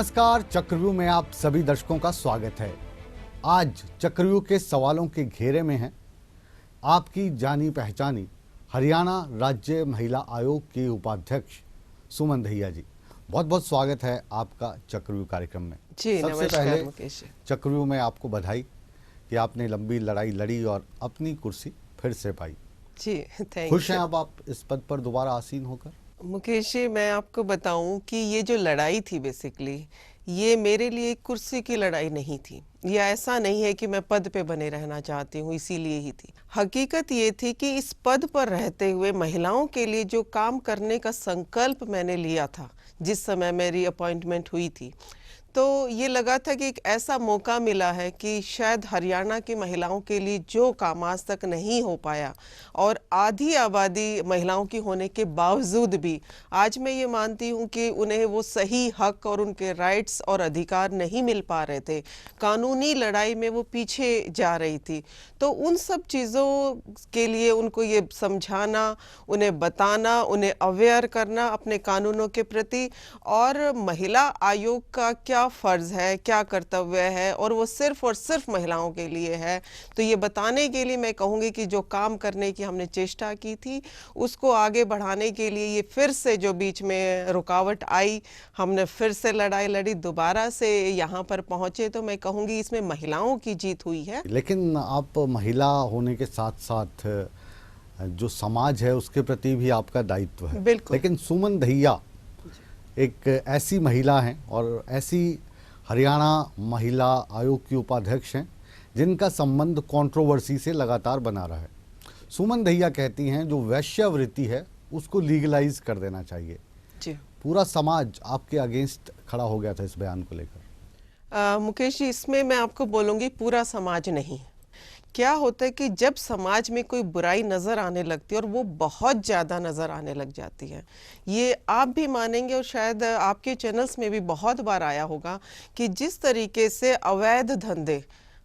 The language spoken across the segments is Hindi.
नमस्कार, चक्रव्यूह में आप सभी दर्शकों का स्वागत है। आज चक्रव्यूह के सवालों के घेरे में हैं आपकी जानी पहचानी हरियाणा राज्य महिला आयोग की उपाध्यक्ष सुमन दहिया जी। बहुत बहुत स्वागत है आपका चक्रव्यूह कार्यक्रम में। जी सबसे नमस्कार पहले मुकेश। चक्रव्यूह में आपको बधाई कि आपने लंबी लड़ाई लड़ी और अपनी कुर्सी फिर से पाई। जी थैंक खुश हैं यू अब आप इस पद पर दोबारा आसीन होकर? मुकेश जी, मैं आपको बताऊं कि ये जो लड़ाई थी बेसिकली ये मेरे लिए कुर्सी की लड़ाई नहीं थी। ये ऐसा नहीं है कि मैं पद पे बने रहना चाहती हूँ इसीलिए ही थी। हकीकत ये थी कि इस पद पर रहते हुए महिलाओं के लिए जो काम करने का संकल्प मैंने लिया था जिस समय मेरी अपॉइंटमेंट हुई थी, तो ये लगा था कि एक ऐसा मौका मिला है कि शायद हरियाणा की महिलाओं के लिए जो काम आज तक नहीं हो पाया, और आधी आबादी महिलाओं की होने के बावजूद भी आज मैं ये मानती हूँ कि उन्हें वो सही हक और उनके राइट्स और अधिकार नहीं मिल पा रहे थे, कानूनी लड़ाई में वो पीछे जा रही थी। तो उन सब चीज़ों के लिए उनको ये समझाना, उन्हें बताना, उन्हें अवेयर करना अपने कानूनों के प्रति, और महिला आयोग का क्या फर्ज है, क्या कर्तव्य है, और वो सिर्फ और सिर्फ महिलाओं के लिए है। तो ये बताने के लिए मैं कहूँगी कि जो काम करने की हमने चेष्टा की थी उसको आगे बढ़ाने के लिए ये फिर से जो बीच में रुकावट आई, हमने फिर से लड़ाई लड़ी, दोबारा से यहाँ पर पहुँचे, तो मैं कहूँगी इसमें महिलाओं की जीत हुई है। लेकिन आप महिला होने के साथ साथ जो समाज है उसके प्रति भी आपका दायित्व है। बिल्कुल। लेकिन सुमन दहिया एक ऐसी महिला हैं और ऐसी हरियाणा महिला आयोग की उपाध्यक्ष हैं जिनका संबंध कंट्रोवर्सी से लगातार बना रहा है। सुमन दहिया कहती हैं जो वेश्यावृत्ति है उसको लीगलाइज कर देना चाहिए। जी पूरा समाज आपके अगेंस्ट खड़ा हो गया था इस बयान को लेकर। मुकेश जी, इसमें मैं आपको बोलूँगी पूरा समाज नहीं। क्या होता है कि जब समाज में कोई बुराई नज़र आने लगती है और वो बहुत ज़्यादा नज़र आने लग जाती है, ये आप भी मानेंगे और शायद आपके चैनल्स में भी बहुत बार आया होगा कि जिस तरीके से अवैध धंधे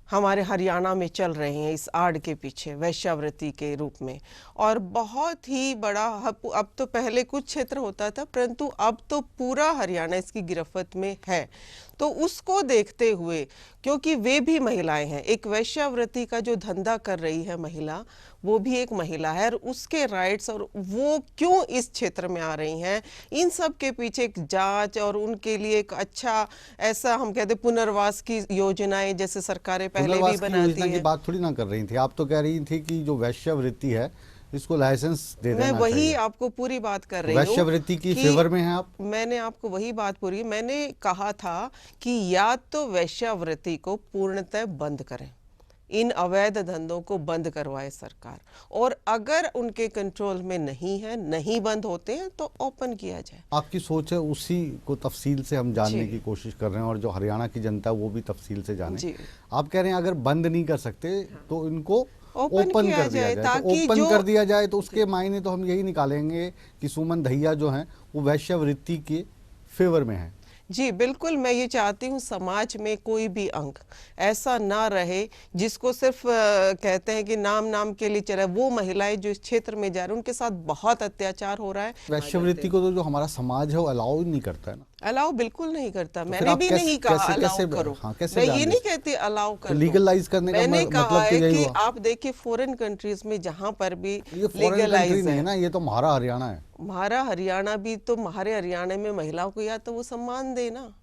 हमारे हरियाणा में चल रहे हैं इस आड़ के पीछे वेश्यावृत्ति के रूप में, और बहुत ही बड़ा, अब तो पहले कुछ क्षेत्र होता था परंतु अब तो पूरा हरियाणा इसकी गिरफ्त में है। तो उसको देखते हुए, क्योंकि वे भी महिलाएं हैं, एक वेश्यावृत्ति का जो धंधा कर रही है महिला, वो भी एक महिला है, और उसके राइट्स और वो क्यों इस क्षेत्र में आ रही हैं, इन सब के पीछे एक जांच और उनके लिए एक अच्छा, ऐसा हम कहते पुनर्वास की योजनाएं जैसे सरकारें पहले भी बनाती हैं। की बात थोड़ी ना कर रही थी, आप तो कह रही थी कि जो वेश्यावृत्ति है इसको लाइसेंस दे देना चाहिए। मैं वही आपको पूरी बात कर रही हूँ। वेश्यावृत्ति की फेवर में हैं आप? मैंने आपको वही बात पूरी, मैंने कहा था कि या तो वेश्यावृत्ति को पूर्णतः बंद करें, इन अवैध धंधों को बंद करवाए सरकार, और अगर उनके कंट्रोल में नहीं है, नहीं बंद होते हैं, तो ओपन किया जाए। आपकी सोच है, उसी को तफसील से हम जानने की कोशिश कर रहे हैं, और जो हरियाणा की जनता है वो भी तफसील से जाने। आप कह रहे हैं अगर बंद नहीं कर सकते तो इनको ओपन कर दिया जाए, तो ओपन कर दिया जाए तो उसके मायने तो हम यही निकालेंगे कि सुमन दहिया जो हैं वो वेश्यावृत्ति के फेवर में है। जी बिल्कुल, मैं ये चाहती हूँ समाज में कोई भी अंग ऐसा ना रहे जिसको सिर्फ कहते हैं कि नाम नाम के लिए चला। वो महिलाएं जो इस क्षेत्र में जा रही हैं उनके साथ बहुत अत्याचार हो रहा है। वेश्यावृत्ति को तो जो हमारा समाज है वो अलाउ नहीं करता है ना। अलाउ बिल्कुल नहीं करता। तो मैंने भी नहीं कहा अलाउ करो। मैं ये नहीं कहती अलाउ करो, लीगलाइज करने का मैंने कहा है कि हुआ। आप देखिए फॉरेन कंट्रीज में जहाँ पर भी लीगलाइज है ना, ये तो हमारा हरियाणा है। हमारा हरियाणा भी, तो हमारे हरियाणा में महिलाओं को या तो वो सम्मान देना,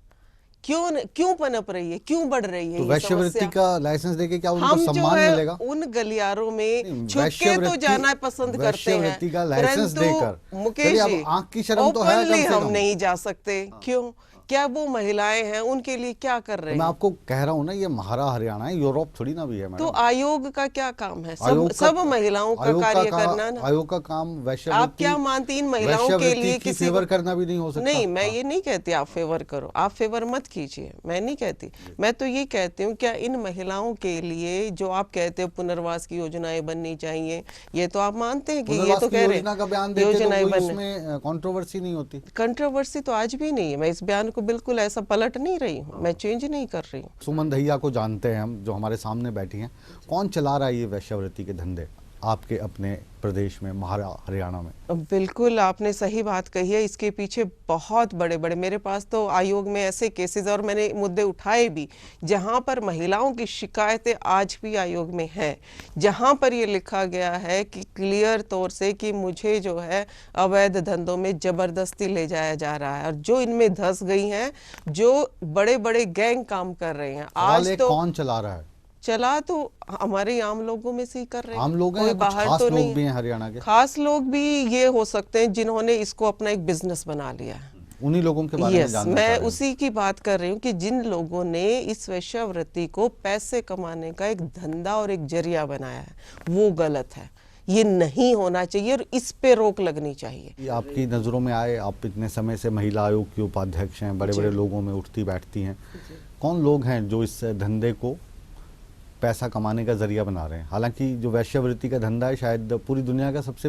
क्यों पनप रही है, क्यों बढ़ रही है? तो वेश्यावृत्ति का लाइसेंस देके क्या उनको सम्मान मिलेगा? उन गलियारों में छुप के तो जाना पसंद करते हैं, वेश्यावृत्ति का लाइसेंस देकर। मुकेश जी, आंख की शर्म तो है, कम से कम हम नहीं जा सकते। क्यों? क्या वो महिलाएं हैं, उनके लिए क्या कर रहे हैं? मैं आपको कह रहा हूँ ना, ये हमारा हरियाणा है, यूरोप थोड़ी ना भी है मैडम। तो आयोग का क्या काम है? सब महिलाओं का कार्य करना ना। आयोग का काम वेश्यावृत्ति, आप क्या मानती इन महिलाओं के लिए किसी फेवर करना भी नहीं हो सकता? नहीं, मैं ये नहीं कहती आप फेवर करो, आप फेवर मत कीजिए, मैं नहीं कहती। मैं तो ये कहती हूँ क्या इन महिलाओं के लिए जो आप कहते हो पुनर्वास की योजनाएं बननी चाहिए, ये तो आप मानते हैं कि ये तो कह रहे हैं योजनाएं बनने, कंट्रोवर्सी नहीं होती। कंट्रोवर्सी तो आज भी नहीं है। मैं इस बयान को बिल्कुल ऐसा पलट नहीं रही हूँ, मैं चेंज नहीं कर रही हूँ। सुमन दहिया को जानते हैं हम, जो हमारे सामने बैठी हैं। कौन चला रहा है ये वेश्यावृत्ति के धंधे आपके अपने प्रदेश में, हरियाणा में? बिल्कुल आपने सही बात कही है। इसके पीछे बहुत बड़े बड़े, मेरे पास तो आयोग में ऐसे केसेस और मैंने मुद्दे उठाए भी जहां पर महिलाओं की शिकायतें आज भी आयोग में हैं, जहां पर ये लिखा गया है कि क्लियर तौर से कि मुझे जो है अवैध धंधों में जबरदस्ती ले जाया जा रहा है, और जो इनमें धंस गई हैं, जो बड़े बड़े गैंग काम कर रहे हैं। आज तो कौन चला रहा है? चला तो हमारे आम लोगों में से ही कर रहे हैं। आम लोग हैं, कोई कुछ बाहर खास तो लोग नहीं। भी हैं हरियाणा के? खास लोग भी ये हो सकते हैं जिन्होंने इसको अपना एक बिजनेस बना लिया है। उन्हीं लोगों के बारे में जानना मैं चाह रहे हैं। उसी की बात कर रही हूँ कि जिन लोगों ने इस वेश्यावृत्ति को पैसे कमाने का एक धंधा और एक जरिया बनाया है, वो गलत है। ये नहीं होना चाहिए और इस पे रोक लगनी चाहिए। ये आपकी नज़रों में आए, आप इतने समय से महिला आयोग की उपाध्यक्ष हैं, बड़े बड़े लोगों में उठती बैठती हैं, कौन लोग हैं जो इस धंधे को पैसा कमाने का जरिया बना रहे हैं? हालांकि जो वैश्यावृत्ति का धंधा है शायद पूरी दुनिया का सबसे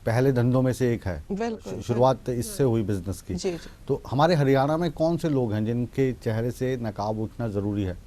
पहले धंधों में से एक है। शुरुआत इससे हुई बिजनेस की। जी। तो हमारे हरियाणा में कौन से लोग हैं जिनके चेहरे से नकाब उठना जरूरी है?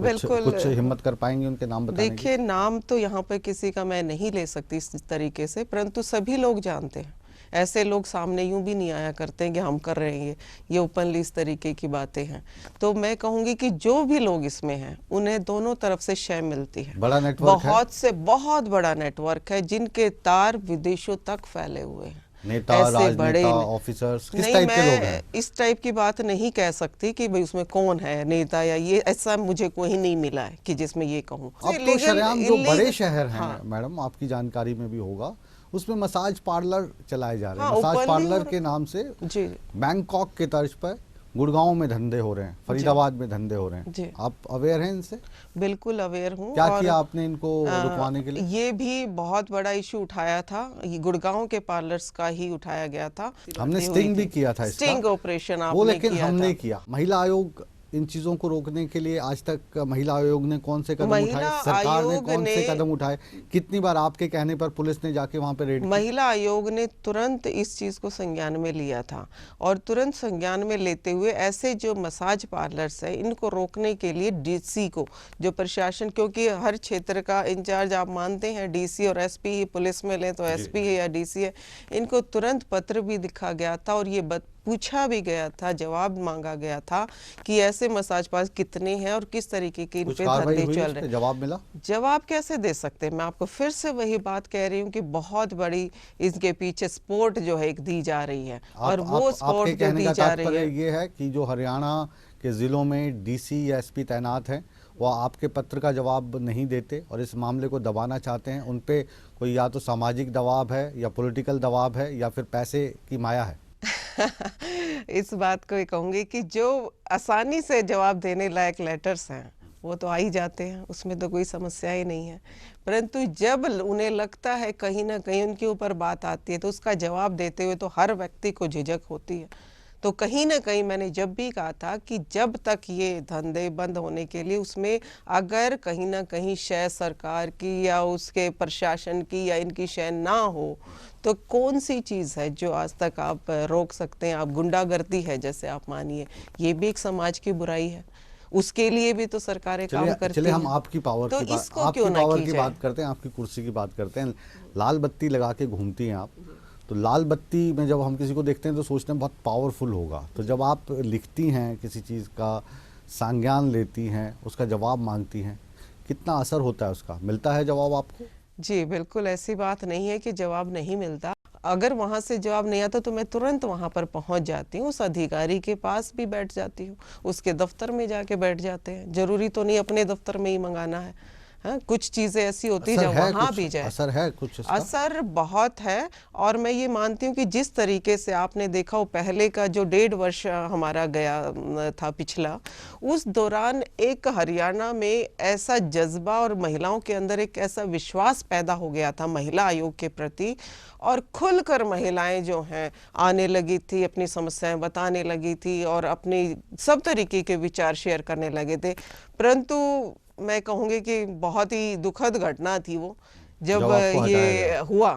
कुछ हिम्मत कर पाएंगे उनके नाम बताने की? देखिए, नाम तो यहाँ पर किसी का मैं नहीं ले सकती इस तरीके से, परंतु सभी लोग जानते हैं। ऐसे लोग सामने यूं भी नहीं आया करते हैं कि हम कर रहे हैं, ये ओपनली इस तरीके की बातें हैं। तो मैं कहूँगी कि जो भी लोग इसमें हैं उन्हें दोनों तरफ से शय मिलती है। बड़ा नेटवर्क है, बहुत बड़ा नेटवर्क है, जिनके तार विदेशों तक फैले हुए हैं। नेता, राजनेता, ऑफिसर्स, किस टाइप के लोग हैं? इस टाइप की बात नहीं कह सकती कि भाई उसमें कौन है नेता या ये, ऐसा मुझे कोई नहीं मिला है कि जिसमें ये कहूँ। अब तो शरेआम जो बड़े शहर हैं, मैडम आपकी जानकारी में भी होगा, उसमें मसाज पार्लर चलाए जा रहे हैं। मसाज पार्लर के नाम से जी, बैंकॉक के तर्ज पर गुड़गांव में धंधे हो रहे हैं, फरीदाबाद में धंधे हो रहे हैं। आप अवेयर हैं इनसे? बिल्कुल अवेयर हूँ। क्या किया आपने इनको रुकवाने के लिए? ये भी बहुत बड़ा इशू उठाया था, ये गुड़गांव के पार्लर्स का ही उठाया गया था। हमने स्टिंग भी किया था, स्टिंग ऑपरेशन वो, लेकिन हमने किया। महिला आयोग इन चीजों को रोकने के लिए आज तक महिला आयोग ने कौन से कदम उठाए? सरकार ने कौन से कदम उठाए? कितनी बार आपके कहने पर पुलिस ने जाके वहां पे रेड की? महिला आयोग ने तुरंत इस चीज को संज्ञान में लिया था, और तुरंत संज्ञान में लेते हुए ऐसे जो मसाज पार्लर्स है इनको रोकने के लिए डीसी को, जो प्रशासन, क्योंकि हर क्षेत्र का इंचार्ज आप मानते हैं डीसी और एसपी ही, पुलिस में ले तो एसपी है या डीसी है, इनको तुरंत पत्र भी लिखा गया था और ये पूछा भी गया था, जवाब मांगा गया था कि ऐसे मसाज पार्लर कितने हैं और किस तरीके के इन पे धंधे चल रहे हैं। जवाब मिला? जवाब कैसे दे सकते हैं? मैं आपको फिर से वही बात कह रही हूँ कि बहुत बड़ी इसके पीछे सपोर्ट जो है एक दी जा रही है, और वो सपोर्ट जो दी जा रही है ये है कि जो हरियाणा के जिलों में डीसी या एसपी तैनात हैं वो आपके पत्र का जवाब नहीं देते और इस मामले को दबाना चाहते हैं। उन पे कोई या तो सामाजिक दबाव है या पॉलिटिकल दबाव है या फिर पैसे की माया है? इस बात को कहूँगी कि जो आसानी से जवाब देने लायक लेटर्स हैं वो तो आ ही जाते हैं, उसमें तो कोई समस्या ही नहीं है, परंतु जब उन्हें लगता है कहीं ना कहीं उनके ऊपर बात आती है तो उसका जवाब देते हुए तो हर व्यक्ति को झिझक होती है। तो कहीं ना कहीं मैंने जब भी कहा था कि जब तक ये धंधे बंद होने के लिए उसमें अगर कहीं ना कहीं शय सरकार की या उसके प्रशासन की या इनकी शय ना हो तो कौन सी चीज़ है जो आज तक आप रोक सकते हैं? आप गुंडागर्दी है जैसे आप मानिए, ये भी एक समाज की बुराई है, उसके लिए भी तो सरकारें काम करती हैं। चलिए हम आपकी पावर की बात करते हैं, आपकी कुर्सी की बात करते हैं। लाल बत्ती लगा के घूमती हैं आप, तो लाल बत्ती में जब हम किसी को देखते हैं तो सोचते हैं बहुत पावरफुल होगा, तो जब आप लिखती हैं किसी चीज़ का संज्ञान लेती हैं, उसका जवाब मांगती हैं, कितना असर होता है उसका? मिलता है जवाब आपको? जी बिल्कुल, ऐसी बात नहीं है कि जवाब नहीं मिलता। अगर वहाँ से जवाब नहीं आता तो मैं तुरंत वहाँ पर पहुँच जाती हूँ, उस अधिकारी के पास भी बैठ जाती हूँ, उसके दफ्तर में जाके बैठ जाते हैं। जरूरी तो नहीं अपने दफ्तर में ही मंगाना है, हाँ, कुछ चीजें ऐसी होती है वहां भी जाए। असर है कुछ इसका? असर बहुत है, और मैं ये मानती हूँ कि जिस तरीके से आपने देखा वो पहले का जो 1.5 वर्ष हमारा गया था पिछला, उस दौरान एक हरियाणा में ऐसा जज्बा और महिलाओं के अंदर एक ऐसा विश्वास पैदा हो गया था महिला आयोग के प्रति, और खुलकर महिलाएं जो हैं आने लगी थी, अपनी समस्याएं बताने लगी थी और अपनी सब तरीके के विचार शेयर करने लगे थे। परंतु मैं कहूँगी कि बहुत ही दुखद घटना थी वो, जब ये हुआ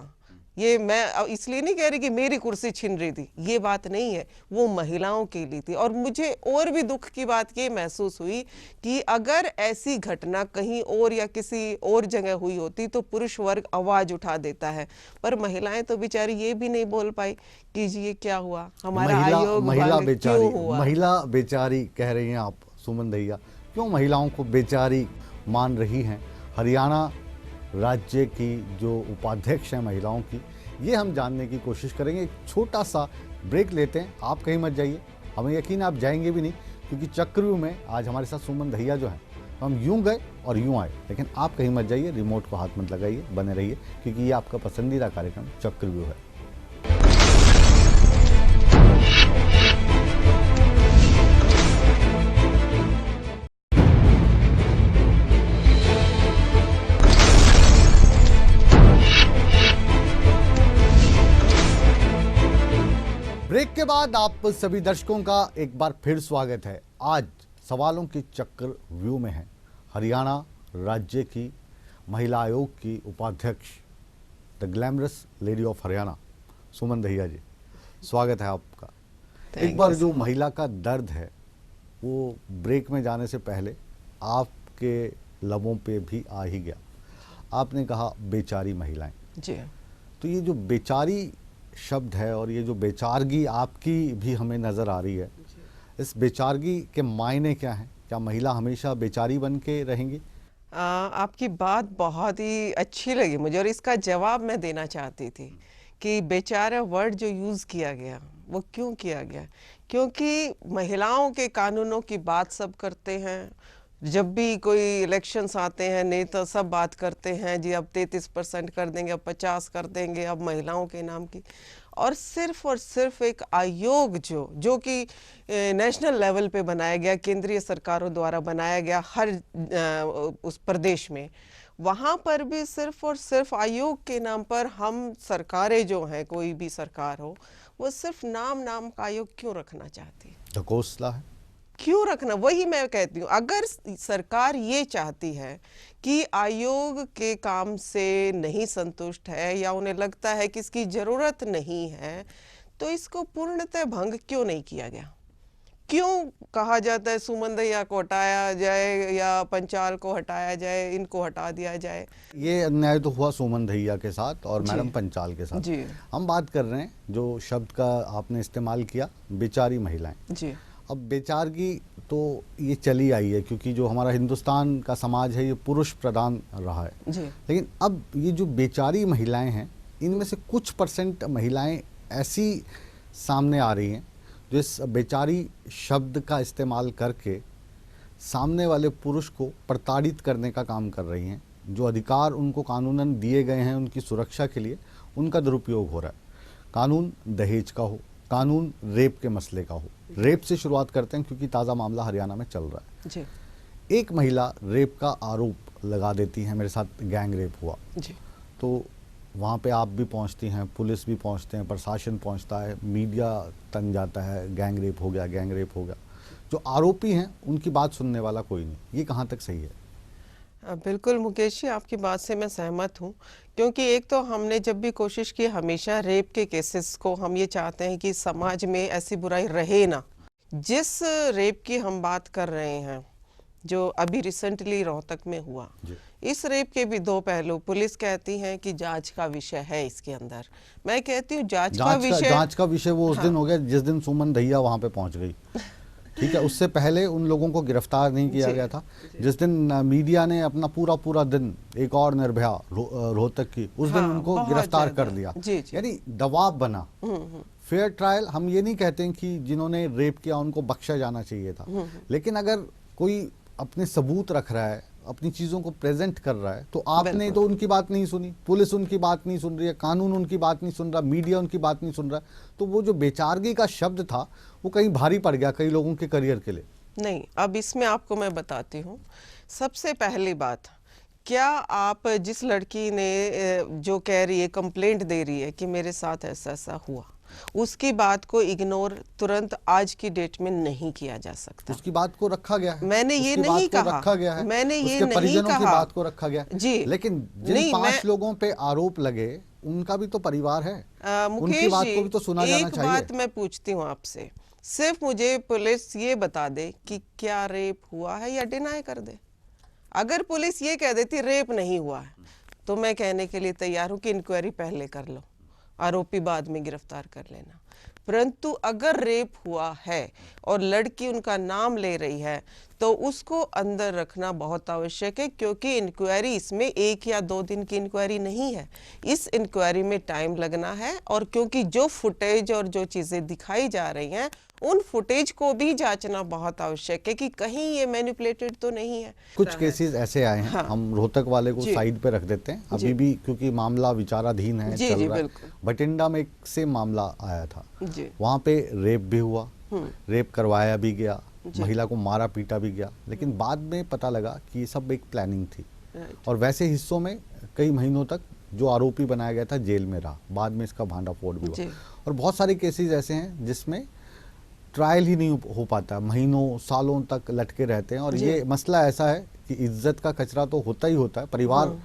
ये मैं इसलिए नहीं कह रही कि मेरी कुर्सी छिन रही थी, ये बात नहीं है, वो महिलाओं के लिए थी। और मुझे और भी दुख की बात ये महसूस हुई कि अगर ऐसी घटना कहीं और या किसी और जगह हुई होती तो पुरुष वर्ग आवाज उठा देता है, पर महिलाएं तो बेचारी ये भी नहीं बोल पाई कि जी ये क्या हुआ, हमारा आयोग क्यों हुआ। महिला बेचारी कह रही हैं आप सुमन दहिया, क्यों महिलाओं को बेचारी मान रही हैं? हरियाणा राज्य की जो उपाध्यक्ष हैं महिलाओं की, ये हम जानने की कोशिश करेंगे। एक छोटा सा ब्रेक लेते हैं, आप कहीं मत जाइए, हमें यकीन है आप जाएंगे भी नहीं, क्योंकि चक्रव्यूह में आज हमारे साथ सुमन दहिया जो हैं, हम यूं गए और यूं आए। लेकिन आप कहीं मत जाइए, रिमोट को हाथ मत लगाइए, बने रहिए, क्योंकि ये आपका पसंदीदा कार्यक्रम चक्रव्यूह है। ब्रेक के बाद आप सभी दर्शकों का एक बार फिर स्वागत है। आज सवालों की चक्रव्यूह में है हरियाणा राज्य की महिला आयोग की उपाध्यक्ष, the glamorous lady of Haryana, Suman Dahiya ji. स्वागत है आपका। एक बार जो महिला का दर्द है वो ब्रेक में जाने से पहले आपके लबों पे भी आ ही गया। आपने कहा बेचारी महिलाएं जी। तो ये जो बेचारी शब्द है और ये जो बेचारगी आपकी भी हमें नज़र आ रही है, इस बेचारगी के मायने क्या हैं? क्या महिला हमेशा बेचारी बन के रहेंगी? आपकी बात बहुत ही अच्छी लगी मुझे और इसका जवाब मैं देना चाहती थी कि बेचारा वर्ड जो यूज़ किया गया वो क्यों किया गया, क्योंकि महिलाओं के कानूनों की बात सब करते हैं। जब भी कोई इलेक्शंस आते हैं नेता सब बात करते हैं जी अब 33% कर देंगे, अब 50 कर देंगे, अब महिलाओं के नाम की। और सिर्फ एक आयोग जो कि नेशनल लेवल पे बनाया गया, केंद्रीय सरकारों द्वारा बनाया गया हर उस प्रदेश में, वहाँ पर भी सिर्फ और सिर्फ आयोग के नाम पर हम सरकारें जो हैं, कोई भी सरकार हो, वो सिर्फ नाम का आयोग क्यों रखना चाहती है? ढकोसला है क्यों रखना? वही मैं कहती हूँ, अगर सरकार ये चाहती है कि आयोग के काम से नहीं संतुष्ट है या उन्हें लगता है कि इसकी जरूरत नहीं है, तो इसको पूर्णतः भंग क्यों नहीं किया गया? क्यों कहा जाता है सुमन दहिया को हटाया जाए या पंचाल को हटाया जाए, इनको हटा दिया जाए? ये अन्याय तो हुआ सुमन दहिया के साथ और मैडम पंचाल के साथ जी। हम बात कर रहे हैं जो शब्द का आपने इस्तेमाल किया, बेचारी महिलाएं जी। अब बेचारगी तो ये चली आई है क्योंकि जो हमारा हिंदुस्तान का समाज है ये पुरुष प्रधान रहा है जी। लेकिन अब ये जो बेचारी महिलाएं हैं, इनमें से कुछ परसेंट महिलाएं ऐसी सामने आ रही हैं जो इस बेचारी शब्द का इस्तेमाल करके सामने वाले पुरुष को प्रताड़ित करने का काम कर रही हैं। जो अधिकार उनको कानूनन दिए गए हैं उनकी सुरक्षा के लिए, उनका दुरुपयोग हो रहा है। कानून दहेज का हो, कानून रेप के मसले का हो। रेप से शुरुआत करते हैं क्योंकि ताज़ा मामला हरियाणा में चल रहा है जी। एक महिला रेप का आरोप लगा देती है, मेरे साथ गैंग रेप हुआ जी। तो वहाँ पे आप भी पहुँचती हैं, पुलिस भी पहुँचते हैं, प्रशासन पहुँचता है, मीडिया तन जाता है, गैंग रेप हो गया, गैंग रेप हो गया। जो आरोपी हैं उनकी बात सुनने वाला कोई नहीं। ये कहाँ तक सही है? बिल्कुल मुकेश जी, आपकी बात से मैं सहमत हूँ, क्योंकि एक तो हमने जब भी कोशिश की हमेशा रेप के केसेस को हम ये चाहते हैं कि समाज में ऐसी बुराई रहे ना। जिस रेप की हम बात कर रहे हैं जो अभी रिसेंटली रोहतक में हुआ, इस रेप के भी दो पहलू। पुलिस कहती है कि जांच का विषय है इसके अंदर, मैं कहती हूँ जांच का विषय वो उस दिन हो गया जिस दिन सुमन दहिया वहाँ पे पहुँच गई, ठीक है। उससे पहले उन लोगों को गिरफ्तार नहीं किया गया था। जिस दिन मीडिया ने अपना पूरा दिन, एक और निर्भया रोहतक की, उस दिन उनको गिरफ्तार कर दिया। यानी दबाव बना। फेयर ट्रायल, हम ये नहीं कहते हैं कि जिन्होंने रेप किया उनको बख्शा जाना चाहिए था, लेकिन अगर कोई अपने सबूत रख रहा है, अपनी चीज़ों को प्रेजेंट कर रहा है, तो आपने तो उनकी बात नहीं सुनी, पुलिस उनकी बात नहीं सुन रही है, कानून उनकी बात नहीं सुन रहा, मीडिया उनकी बात नहीं सुन रहा, तो वो जो बेचारगी का शब्द था वो कहीं भारी पड़ गया कई लोगों के करियर के लिए। नहीं, अब इसमें आपको मैं बताती हूँ। सबसे पहली बात, क्या आप जिस लड़की ने जो कह रही है, कंप्लेंट दे रही है कि मेरे साथ ऐसा ऐसा हुआ, उसकी बात को इग्नोर तुरंत आज की डेट में नहीं किया जा सकता। उसकी बात को रखा गया है, मैंने ये नहीं कहा, रखा गया है, मैंने ये नहीं परिजनों कहा की बात को रखा गया जी। लेकिन जिन 5 लोगों पे आरोप लगे उनका भी तो परिवार है, उनकी मुकेश बात जी, को भी तो सुना जाना एक चाहिए। बात मैं पूछती हूँ आपसे, सिर्फ मुझे पुलिस ये बता दे कि क्या रेप हुआ है या डिनाई कर दे। अगर पुलिस ये कह देती रेप नहीं हुआ है तो मैं कहने के लिए तैयार हूं कि इंक्वायरी पहले कर लो, आरोपी बाद में गिरफ्तार कर लेना। परंतु अगर रेप हुआ है और लड़की उनका नाम ले रही है तो उसको अंदर रखना बहुत आवश्यक है, क्योंकि इंक्वायरी इसमें 1 या 2 दिन की इंक्वायरी नहीं है, इस इंक्वायरी में टाइम लगना है। और क्योंकि जो फुटेज और जो चीज़ें दिखाई जा रही हैं उन फुटेज को भी जांचना बहुत आवश्यक है कि कहीं ये मैनिपुलेटेड तो नहीं है। कुछ केसेस ऐसे आए हैं, हाँ। हम रोहतक वाले को साइड पे रख देते हैं अभी भी, क्योंकि मामला विचाराधीन है, जी, चल जी, रहा है। बिल्कुल। बठिंडा में एक से मामला आया था, जी। वहाँ पे रेप भी हुआ, रेप करवाया भी गया, महिला को मारा पीटा भी गया, लेकिन बाद में पता लगा कि ये सब एक प्लानिंग थी। और वैसे हिस्सों में कई महीनों तक जो आरोपी बनाया गया था जेल में रहा, बाद में इसका भांडाफोड़ भी हुआ। और बहुत सारे केसेस ऐसे हैं जिसमें ट्रायल ही नहीं हो पाता, महीनों सालों तक लटके रहते हैं। और ये मसला ऐसा है कि इज्जत का कचरा तो होता ही होता है, परिवार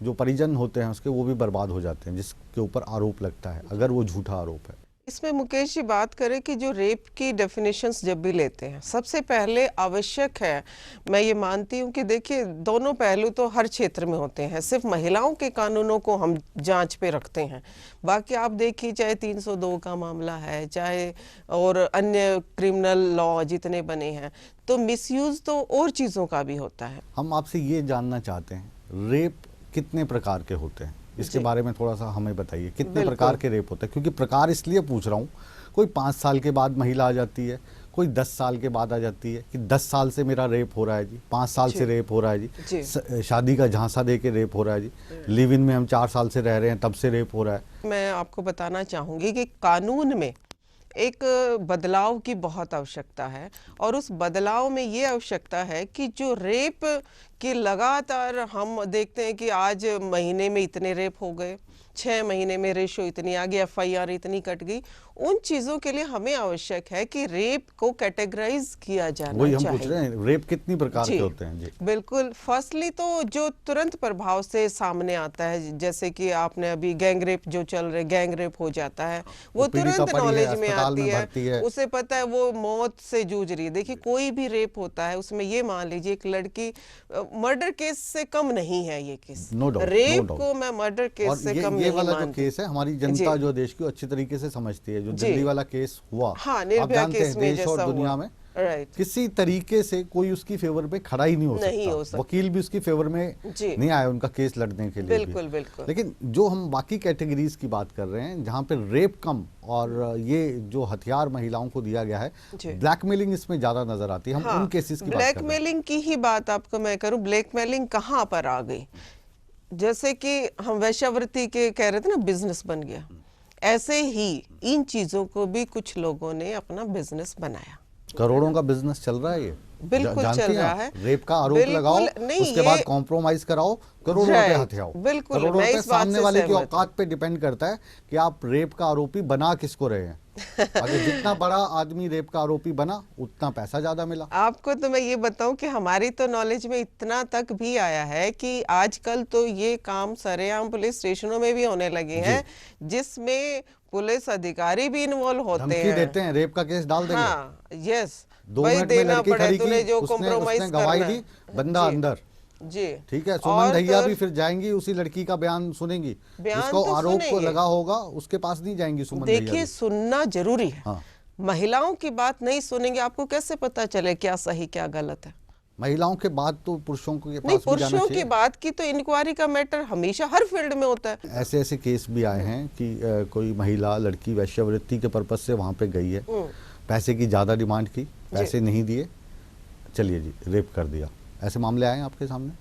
जो परिजन होते हैं उसके वो भी बर्बाद हो जाते हैं जिसके ऊपर आरोप लगता है, अगर वो झूठा आरोप है। इसमें मुकेश जी बात करें कि जो रेप की डेफिनेशंस जब भी लेते हैं, सबसे पहले आवश्यक है, मैं ये मानती हूँ कि देखिए दोनों पहलू तो हर क्षेत्र में होते हैं, सिर्फ महिलाओं के कानूनों को हम जांच पे रखते हैं, बाकी आप देखिए चाहे 302 का मामला है, चाहे और अन्य क्रिमिनल लॉ जितने बने हैं, तो मिसयूज तो और चीज़ों का भी होता है। हम आपसे ये जानना चाहते हैं, रेप कितने प्रकार के होते हैं, इसके बारे में थोड़ा सा हमें बताइए, कितने प्रकार के रेप होते हैं? क्योंकि प्रकार इसलिए पूछ रहा हूँ, कोई 5 साल के बाद महिला आ जाती है, कोई 10 साल के बाद आ जाती है कि 10 साल से मेरा रेप हो रहा है जी, 5 साल से रेप हो रहा है जी, शादी का झांसा दे के रेप हो रहा है जी, लिव इन में हम 4 साल से रह रहे हैं तब से रेप हो रहा है। मैं आपको बताना चाहूँगी कि कानून में एक बदलाव की बहुत आवश्यकता है, और उस बदलाव में ये आवश्यकता है कि जो रेप की लगातार हम देखते हैं कि आज महीने में इतने रेप हो गए, 6 महीने में रेशो इतनी आ गई, FIR इतनी कट गई, उन चीज़ों के लिए हमें आवश्यक है कि रेप को कैटेगराइज किया जाना वही चाहिए। हम पूछ रहे हैं, रेप कितनी प्रकार के होते हैं जी? बिल्कुल, फर्स्टली तो जो तुरंत प्रभाव से सामने आता है, जैसे कि आपने अभी गैंग रेप जो चल रहे, गैंग रेप हो जाता है, वो तुरंत नॉलेज में आती है, उसे पता है वो मौत से जूझ रही है। देखिए कोई भी रेप होता है उसमें ये मान लीजिए एक लड़की, मर्डर केस से कम नहीं है ये केस, रेप को मैं मर्डर केस से कम ये वाला जो केस है हमारी जनता जो देश की अच्छी तरीके से समझती है, जो दिल्ली वाला केस हुआ, हाँ, आप जानते हैं देश और दुनिया में किसी तरीके से कोई उसकी फेवर में खड़ा ही नहीं हो सकता, वकील भी उसकी फेवर में नहीं आया उनका केस लड़ने के लिए। बिल्कुल बिल्कुल। लेकिन जो हम बाकी कैटेगरीज की बात कर रहे हैं जहाँ पे रेप कम और ये जो हथियार महिलाओं को दिया गया है, ब्लैकमेलिंग इसमें ज्यादा नजर आती है। हम उन केसेस की बात कर रहे हैं। ब्लैकमेलिंग की ही बात आपको मैं करूं, ब्लैकमेलिंग कहाँ पर आ गई? जैसे कि हम वैश्यावृत्ति के कह रहे थे ना, बिजनेस बन गया, ऐसे ही इन चीजों को भी कुछ लोगों ने अपना बिजनेस बनाया। करोड़ों का बिजनेस चल रहा है ये, बिल्कुल चल रहा है। रेप का आरोप लगाओ, उसके बाद कॉम्प्रोमाइज कराओ, करोड़ों रुपए हथियाओ। बिल्कुल, करोड़ों रुपए सामने वाले की औकात पे डिपेंड करता है कि आप रेप का आरोपी बना किसको रहे हैं। अगर जितना बड़ा आदमी रेप का आरोपी बना उतना पैसा ज्यादा मिला। आपको तो मैं ये बताऊं कि हमारी तो नॉलेज में इतना तक भी आया है कि आजकल तो ये काम सरेआम पुलिस स्टेशनों में भी होने लगे हैं, जिसमें पुलिस अधिकारी भी इन्वॉल्व होते हैं, देते हैं, रेप का केस डाल देंगे। हाँ, यस, 2 मिनट में लड़की खड़ी की, जो उसने गवाही दी, बंदा अंदर जी, ठीक है। सुमन दहिया भी फिर जाएंगी, उसी लड़की का बयान सुनेंगी, जिसको आरोप को लगा होगा उसके पास नहीं जाएंगी सुमन दहिया। देखिए सुनना जरूरी है। हाँ। महिलाओं की बात नहीं सुनेंगे, आपको कैसे पता चले क्या सही क्या गलत है? महिलाओं के बाद तो पुरुषों के पास नहीं, पुरुषों की बात की तो इंक्वायरी का मैटर हमेशा हर फील्ड में होता है। ऐसे ऐसे केस भी आए हैं कि कोई महिला लड़की वैश्यावृत्ति के पर्पज से वहां पे गई है, पैसे की ज्यादा डिमांड की, पैसे नहीं दिए, चलिए जी रेप कर दिया, ऐसे मामले आए हैं आपके सामने?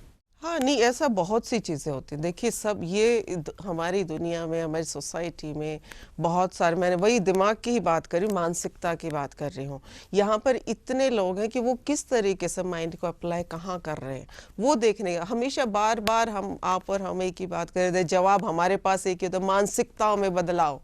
हाँ, नहीं, ऐसा बहुत सी चीज़ें होती हैं। देखिए सब ये हमारी दुनिया में, हमारी सोसाइटी में बहुत सारे, मैंने वही दिमाग की ही बात करी, मानसिकता की बात कर रही हूँ। यहाँ पर इतने लोग हैं कि वो किस तरीके से माइंड को अप्लाई कहाँ कर रहे हैं वो देखने का हमेशा बार बार हम आप और हम एक ही बात कर रहे थे, जवाब हमारे पास एक ही होता है, मानसिकताओं में बदलाव।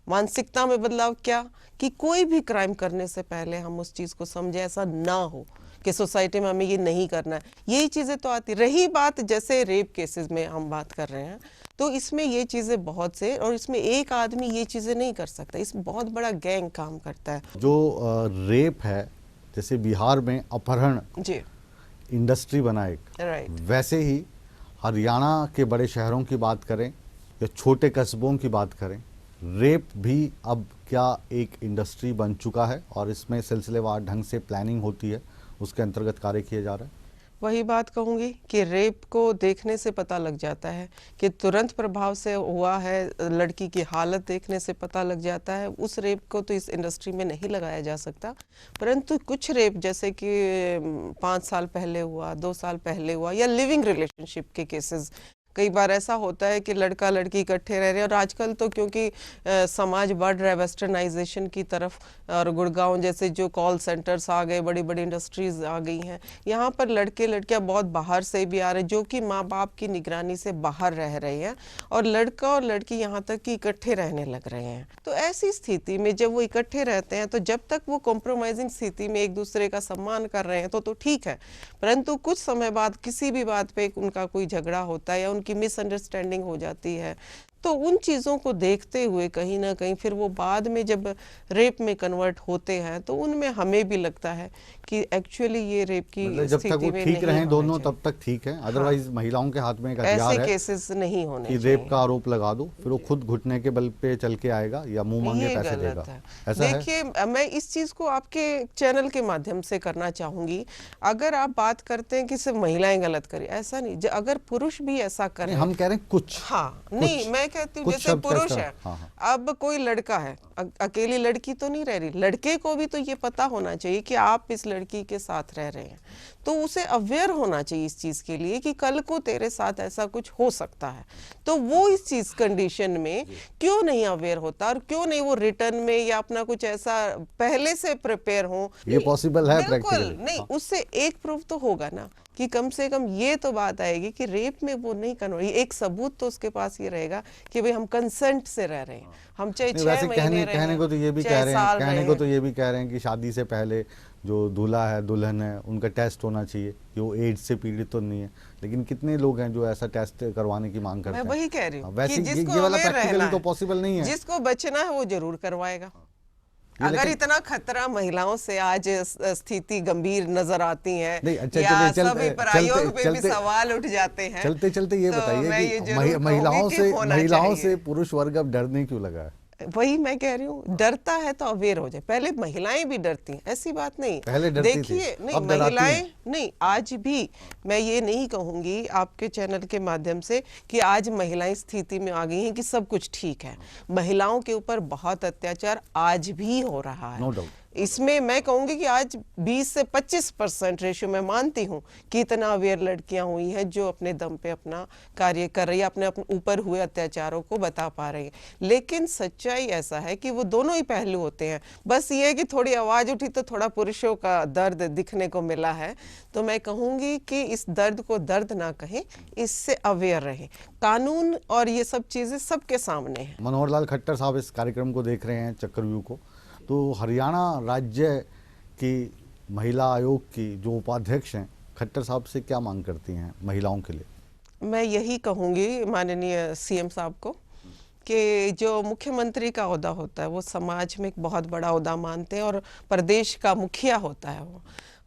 मानसिकता में बदलाव क्या? कि कोई भी क्राइम करने से पहले हम उस चीज़ को समझे, ऐसा ना हो कि सोसाइटी में हमें ये नहीं करना है, यही चीज़ें तो आती। रही बात जैसे रेप केसेस में हम बात कर रहे हैं, तो इसमें ये चीज़ें बहुत से, और इसमें एक आदमी ये चीज़ें नहीं कर सकता, इसमें बहुत बड़ा गैंग काम करता है। जो रेप है, जैसे बिहार में अपहरण जी इंडस्ट्री बना एक, राइट, वैसे ही हरियाणा के बड़े शहरों की बात करें या छोटे कस्बों की बात करें, रेप भी अब क्या एक इंडस्ट्री बन चुका है और इसमें सिलसिलेवार ढंग से प्लानिंग होती है, उसके अंतर्गत कार्य किए जा रहे हैं। वही बात कहूँगी कि रेप को देखने से पता लग जाता है कि तुरंत प्रभाव से हुआ है, लड़की की हालत देखने से पता लग जाता है। उस रेप को तो इस इंडस्ट्री में नहीं लगाया जा सकता, परंतु कुछ रेप जैसे कि 5 साल पहले हुआ, 2 साल पहले हुआ, या लिविंग रिलेशनशिप के केसेस, कई बार ऐसा होता है कि लड़का लड़की इकट्ठे रह रहे हैं, और आजकल तो क्योंकि समाज बढ़ रहा है वेस्टर्नाइजेशन की तरफ, और गुड़गांव जैसे जो कॉल सेंटर्स आ गए, बड़ी बड़ी इंडस्ट्रीज आ गई हैं, यहाँ पर लड़के लड़कियाँ बहुत बाहर से भी आ रहे हैं जो कि माँ बाप की निगरानी से बाहर रह रहे हैं, और लड़का और लड़की यहाँ तक कि इकट्ठे रहने लग रहे हैं। तो ऐसी स्थिति में जब वो इकट्ठे रहते हैं, तो जब तक वो कॉम्प्रोमाइजिंग स्थिति में एक दूसरे का सम्मान कर रहे हैं तो ठीक है, परंतु कुछ समय बाद किसी भी बात पे उनका कोई झगड़ा होता है या उनकी मिसअंडरस्टैंडिंग हो जाती है, तो उन चीज़ों को देखते हुए कहीं ना कहीं फिर वो बाद में जब रेप में कन्वर्ट होते हैं, तो उनमें हमें भी लगता है कि एक्चुअली ये रेप की जब तक वो ठीक रहे दोनों तब तक ठीक है, अदरवाइज हाँ, महिलाओं के हाथ में एक हथियार ऐसे है केसेस नहीं होने कि रेप का आरोप लगा दो, फिर वो खुद घुटने के बल पे चल के आएगा या मुंह मांगे पैसे देगा। ऐसा है। देखिए, मैं इस चीज को आपके चैनल के माध्यम से करना चाहूंगी। अगर आप बात करते हैं कि सिर्फ महिलाएं गलत करें, ऐसा नहीं, हम पुरुष भी ऐसा करें, हम कह रहे हैं कुछ, हाँ नहीं, मैं कहती हूँ जैसे पुरुष है, अब कोई लड़का है, अकेली लड़की तो नहीं रह रही, लड़के को भी तो ये पता होना चाहिए कि आप इस लड़की के साथ रह रहे हैं, तो उसे अवेयर होना चाहिए इस चीज के लिए कि कल को तेरे साथ ऐसा कुछ हो सकता है। तो वो इस चीज कंडीशन में क्यों नहीं अवेयर होता, और क्यों नहीं वो रिटर्न में या अपना कुछ ऐसा पहले से प्रिपेयर हो। ये पॉसिबल है बिल्कुल नहीं, उससे एक प्रूफ तो होगा ना कि कम से कम ये तो बात आएगी कि रेप में वो नहीं करना, एक सबूत तो उसके पास ये रहेगा कि भाई हम कंसेंट से रह रहे हैं, हम चाहे 6 महीने रहे, कहने को तो ये भी कह रहे हैं, कहने को तो ये भी कह रहे हैं कि शादी से पहले जो दूल्हा है दुल्हन है उनका टेस्ट होना चाहिए कि वो एड्स से पीड़ित तो नहीं है, लेकिन कितने लोग हैं जो ऐसा टेस्ट करवाने की मांग करते हैं। मैं वही कह रही हूँ, वैसे ये वाला प्रैक्टिकली तो पॉसिबल नहीं है, जिसको बचना है वो जरूर करवाएगा। अगर इतना खतरा महिलाओं से आज स्थिति गंभीर नजर आती है, या सभी पर आयोग पे भी सवाल उठ जाते हैं, चलते चलते ये बताइए कि महिलाओं से पुरुष वर्ग अब डरने क्यों लगा है? वही मैं कह रही हूँ, डरता है तो अवेयर हो जाए। पहले महिलाएं भी डरती हैं, ऐसी बात नहीं, पहले डरती देखिए नहीं, महिलाएं नहीं, आज भी मैं ये नहीं कहूंगी आपके चैनल के माध्यम से कि आज महिलाएं स्थिति में आ गई हैं कि सब कुछ ठीक है। महिलाओं के ऊपर बहुत अत्याचार आज भी हो रहा है, नो डाउट। इसमें मैं कहूंगी कि आज 20 से 25% रेशियो मैं मानती हूँ कि इतना अवेयर लड़कियां हुई हैं जो अपने दम पे अपना कार्य कर रही है, अपने ऊपर हुए अत्याचारों को बता पा रही है। लेकिन सच्चाई ऐसा है कि वो दोनों ही पहलू होते हैं, बस ये है कि थोड़ी आवाज उठी तो थोड़ा पुरुषों का दर्द दिखने को मिला है। तो मैं कहूंगी कि इस दर्द को दर्द ना कहें, इससे अवेयर रहे। कानून और ये सब चीजें सबके सामने है। मनोहर लाल खट्टर साहब इस कार्यक्रम को देख रहे हैं, चक्रव्यूह को, तो हरियाणा राज्य की महिला आयोग की जो उपाध्यक्ष हैं खट्टर साहब से क्या मांग करती हैं महिलाओं के लिए? मैं यही कहूँगी माननीय सीएम साहब को कि जो मुख्यमंत्री का ओहदा होता है वो समाज में एक बहुत बड़ा ओहदा मानते हैं, और प्रदेश का मुखिया होता है वो,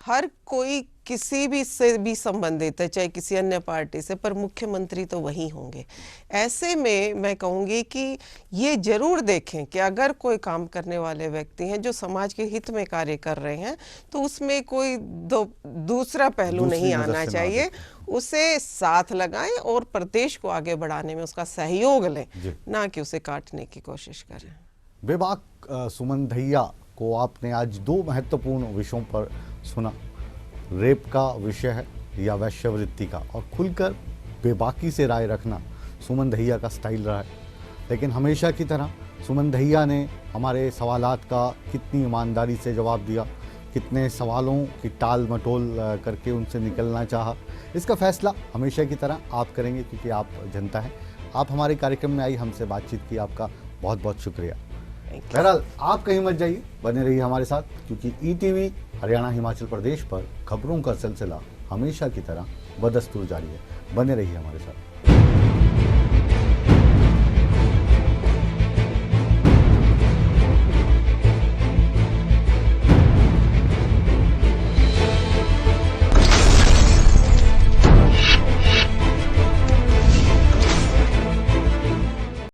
हर कोई किसी भी से भी संबंधित है, चाहे किसी अन्य पार्टी से, पर मुख्यमंत्री तो वही होंगे। ऐसे में मैं कहूँगी कि ये जरूर देखें कि अगर कोई काम करने वाले व्यक्ति हैं जो समाज के हित में कार्य कर रहे हैं, तो उसमें कोई दूसरा पहलू नहीं आना चाहिए, उसे साथ लगाएं और प्रदेश को आगे बढ़ाने में उसका सहयोग लें, ना कि उसे काटने की कोशिश करें। बेबाक सुमन दहिया को आपने आज 2 महत्वपूर्ण विषयों पर सुना, रेप का विषय है या वैश्यवृत्ति का, और खुलकर बेबाकी से राय रखना सुमन दहिया का स्टाइल रहा है। लेकिन हमेशा की तरह सुमन दहिया ने हमारे सवालात का कितनी ईमानदारी से जवाब दिया, कितने सवालों की टाल मटोल करके उनसे निकलना चाहा, इसका फैसला हमेशा की तरह आप करेंगे, क्योंकि आप जनता हैं। आप हमारे कार्यक्रम में आई, हमसे बातचीत की, आपका बहुत बहुत शुक्रिया। बहरहाल आप कहीं मत जाइए, बने रहिए हमारे साथ, क्योंकि ईटीवी हरियाणा हिमाचल प्रदेश पर खबरों का सिलसिला हमेशा की तरह बदस्तूर जारी है। बने रहिए हमारे साथ।